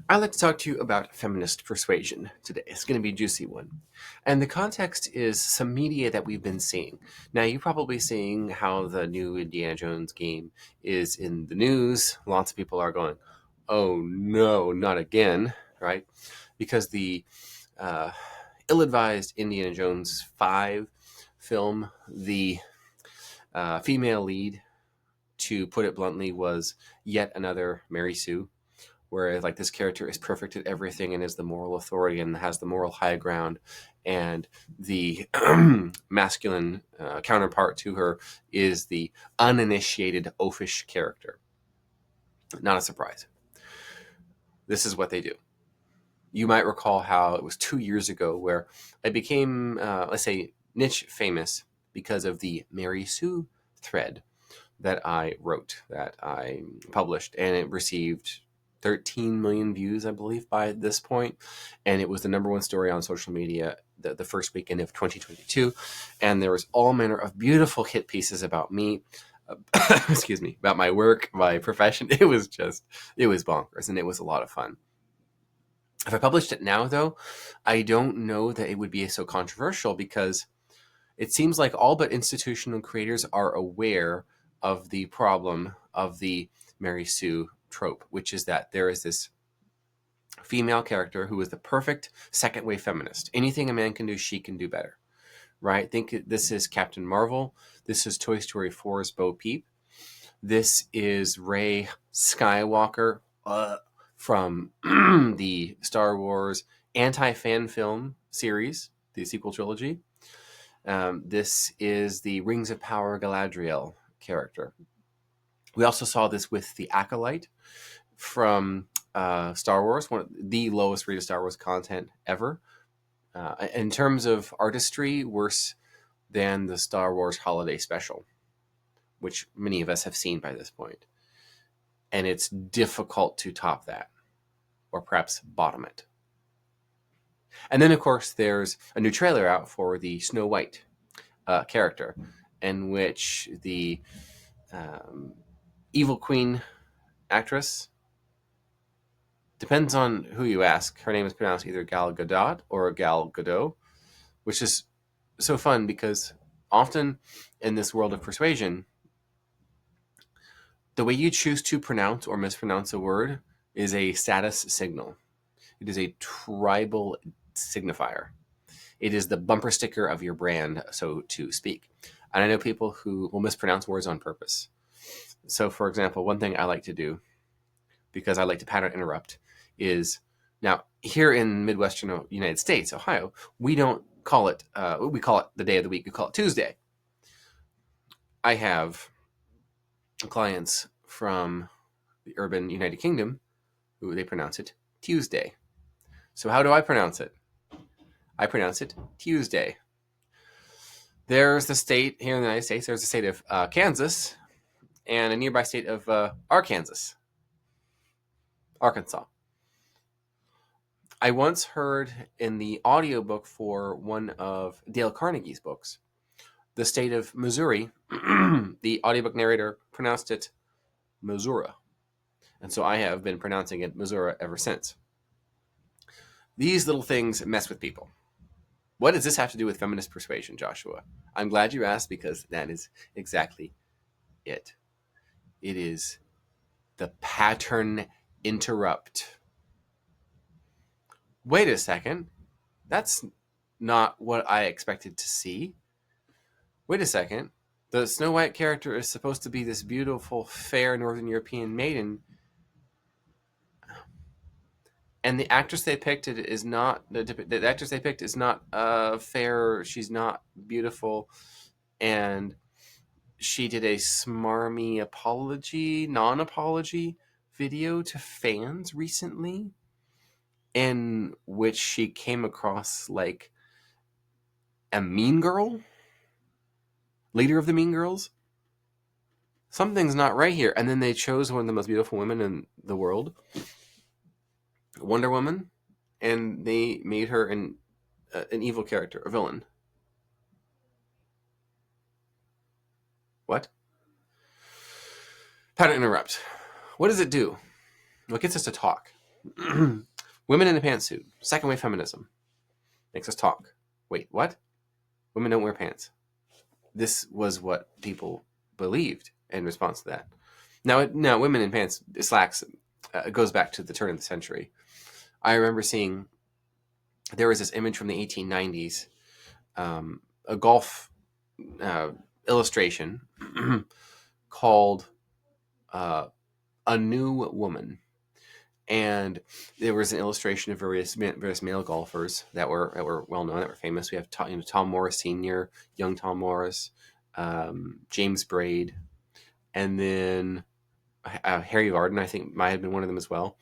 I'd like to talk to you about feminist persuasion today. It's going to be a juicy one. And the context is some media that we've been seeing. Now, you're probably seeing how the new Indiana Jones game is in the news. Lots of people are going, oh no, not again, right? Because the uh, ill advised Indiana Jones 5 film, the female lead, to put it bluntly, was yet another Mary Sue, where like this character is perfect at everything and is the moral authority and has the moral high ground, and the masculine counterpart to her is the uninitiated oafish character. Not a surprise. This is what they do. You might recall how it was 2 years ago where I became, let's say, niche famous because of the Mary Sue thread that I wrote, that I published, and it received 13 million views, I believe, by this point. And it was the number one story on social media the first weekend of 2022. And there was all manner of beautiful hit pieces about me, excuse me, about my work, my profession. It was bonkers, and it was a lot of fun. If I published it now, though, I don't know that it would be so controversial, because it seems like all but institutional creators are aware of the problem of the Mary Sue trope, which is that there is this female character who is the perfect second wave feminist. Anything a man can do, she can do better, right? Think this is Captain Marvel. This is Toy Story 4's Bo Peep. This is Rey Skywalker from the Star Wars anti-fan film series, the sequel trilogy. This is the Rings of Power Galadriel character. We also saw this with the Acolyte from Star Wars, one of the lowest rated Star Wars content ever. In terms of artistry, worse than the Star Wars Holiday Special, which many of us have seen by this point. And it's difficult to top that, or perhaps bottom it. And then, of course, there's a new trailer out for the Snow White character, in which the evil queen actress, depends on who you ask, her name is pronounced either Gal Gadot or Gal Gadot, which is so fun because often in this world of persuasion, the way you choose to pronounce or mispronounce a word is a status signal. It is a tribal signifier. It is the bumper sticker of your brand, so to speak. And I know people who will mispronounce words on purpose. So, for example, one thing I like to do, because I like to pattern interrupt, is now here in Midwestern United States, Ohio, we don't call it, we call it the day of the week, we call it Tuesday. I have clients from the urban United Kingdom who they pronounce it Tuesday. So how do I pronounce it? I pronounce it Tuesday. There's the state here in the United States, there's the state of Kansas, and a nearby state of Arkansas. I once heard in the audiobook for one of Dale Carnegie's books, the state of Missouri, the audiobook narrator pronounced it Missouri. And so I have been pronouncing it Missouri ever since. These little things mess with people. What does this have to do with feminist persuasion, Joshua? I'm glad you asked, because that is exactly it. It is the pattern interrupt. Wait a second. That's not what I expected to see. Wait a second. The Snow White character is supposed to be this beautiful, fair Northern European maiden, and the actress they picked is not the actress they picked is not fair. She's not beautiful, and she did a smarmy non-apology video to fans recently, in which she came across like a mean girl, leader of the Mean Girls. Something's not right here. And then they chose one of the most beautiful women in the world, Wonder Woman, and they made her an evil character, a villain. What? Pattern interrupt. What does it do? What gets us to talk? Women in a pantsuit. Second wave feminism. Makes us talk. Wait, what? Women don't wear pants. This was what people believed in response to that. Now women in pants, slacks, goes back to the turn of the century. I remember seeing, there was this image from the 1890s, a golf illustration called A New Woman. And there was an illustration of various male golfers that were well known, that were famous. We have Tom Morris Sr., young Tom Morris, James Braid, and then Harry Vardon, I think, might have been one of them as well.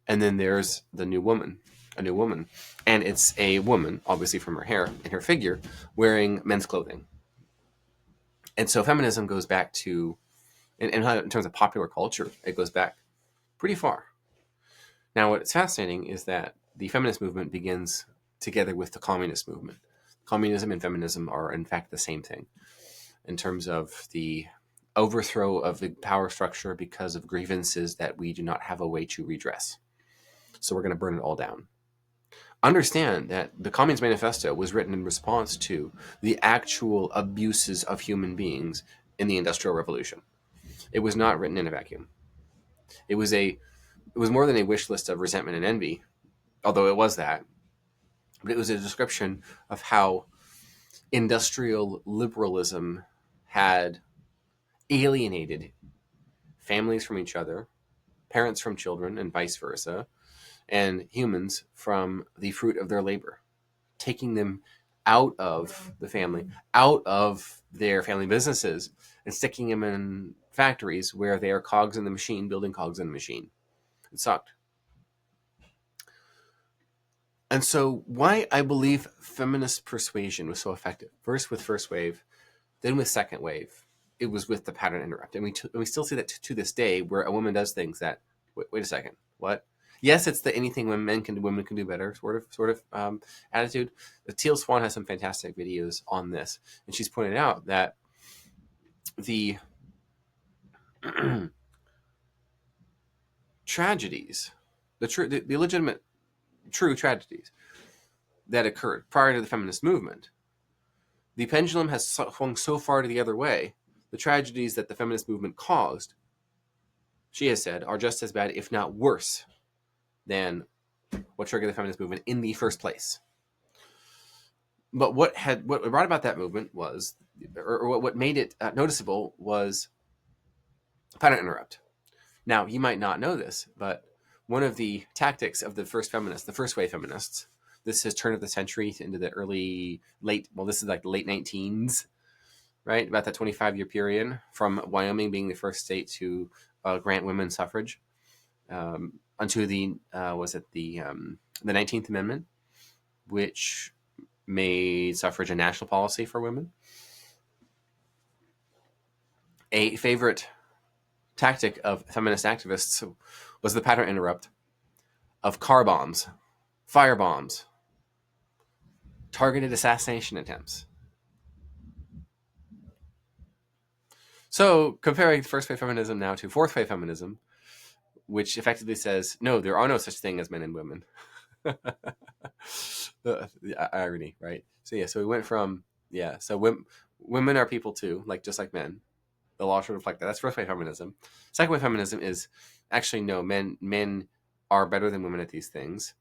And then there's the new woman, a new woman, and it's a woman, obviously from her hair and her figure, wearing men's clothing. And so feminism goes back to, in terms of popular culture, it goes back pretty far. Now, what's fascinating is that the feminist movement begins together with the communist movement. Communism and feminism are, in fact, the same thing in terms of the overthrow of the power structure because of grievances that we do not have a way to redress. So we're going to burn it all down. Understand that the Communist Manifesto was written in response to the actual abuses of human beings in the Industrial Revolution. It was not written in a vacuum. It was more than a wish list of resentment and envy, although it was that. But it was a description of how industrial liberalism had alienated families from each other, parents from children, and vice versa, and humans from the fruit of their labor, taking them out of the family, out of their family businesses, and sticking them in factories where they are cogs in the machine, building cogs in the machine. It sucked. And so why I believe feminist persuasion was so effective, first with first wave, then with second wave, it was with the pattern interrupt. And we still see that to this day, where a woman does things that, wait a second, what? Yes, it's the anything women can do better sort of attitude. The Teal Swan has some fantastic videos on this, and she's pointed out that the tragedies, the legitimate, true tragedies that occurred prior to the feminist movement, the pendulum has swung so far to the other way. The tragedies that the feminist movement caused, she has said, are just as bad, if not worse, than what triggered the feminist movement in the first place. But what brought about that movement was, or what made it noticeable, was pattern interrupt. Now, you might not know this, but one of the tactics of the first feminists, the first wave feminists, this is turn of the century into the this is like the late 19s, right? About that 25-year period from Wyoming being the first state to grant women suffrage, unto the 19th Amendment, which made suffrage a national policy for women. A favorite tactic of feminist activists was the pattern interrupt of car bombs, fire bombs, targeted assassination attempts. So comparing first wave feminism now to fourth wave feminism, which effectively says, no, there are no such thing as men and women. The irony, right? So we went from, women are people too, just like men. The law should reflect that. That's first wave feminism. Second wave feminism is actually, no, men are better than women at these things.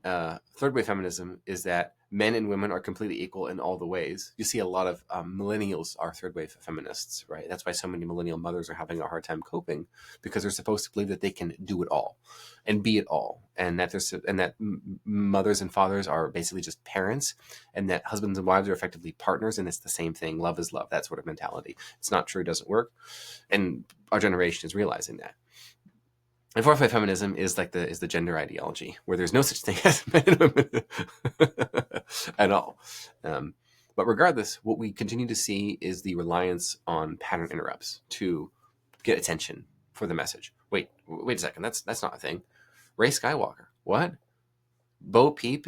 Third wave feminism is that men and women are completely equal in all the ways. You see a lot of millennials are third wave feminists, right? That's why so many millennial mothers are having a hard time coping, because they're supposed to believe that they can do it all and be it all, and that mothers and fathers are basically just parents, and that husbands and wives are effectively partners, and it's the same thing. Love is love. That sort of mentality. It's not true. It doesn't work, and our generation is realizing that. And fourth wave feminism is the gender ideology, where there's no such thing as men and women at all. But regardless, what we continue to see is the reliance on pattern interrupts to get attention for the message. Wait a second, that's not a thing. Rey Skywalker, what? Bo Peep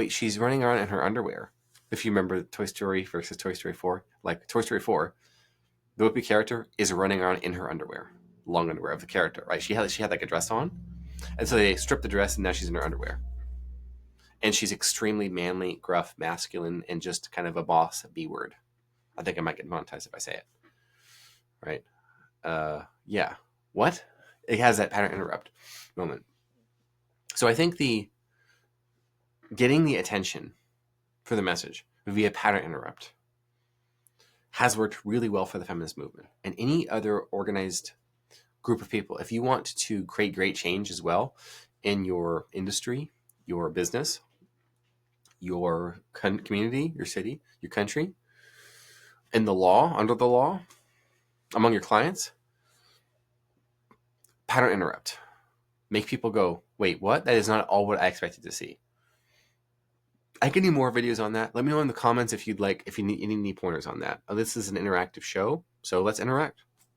she's running around in her underwear. If you remember Toy Story versus Toy Story 4, Toy Story 4, the Whoopi character is running around in her underwear. Long underwear of the character, right? She had like a dress on. And so they strip the dress, and now she's in her underwear. And she's extremely manly, gruff, masculine, and just kind of a boss B word. I think I might get monetized if I say it. Right? Yeah. What? It has that pattern interrupt moment. So I think getting the attention for the message via pattern interrupt has worked really well for the feminist movement and any other organized group of people. If you want to create great change as well in your industry, your business, your community, your city, your country, in the law, under the law, among your clients, pattern interrupt. Make people go, wait, what? That is not all what I expected to see. I can do more videos on that. Let me know in the comments if you need any pointers on that. This is an interactive show, so let's interact.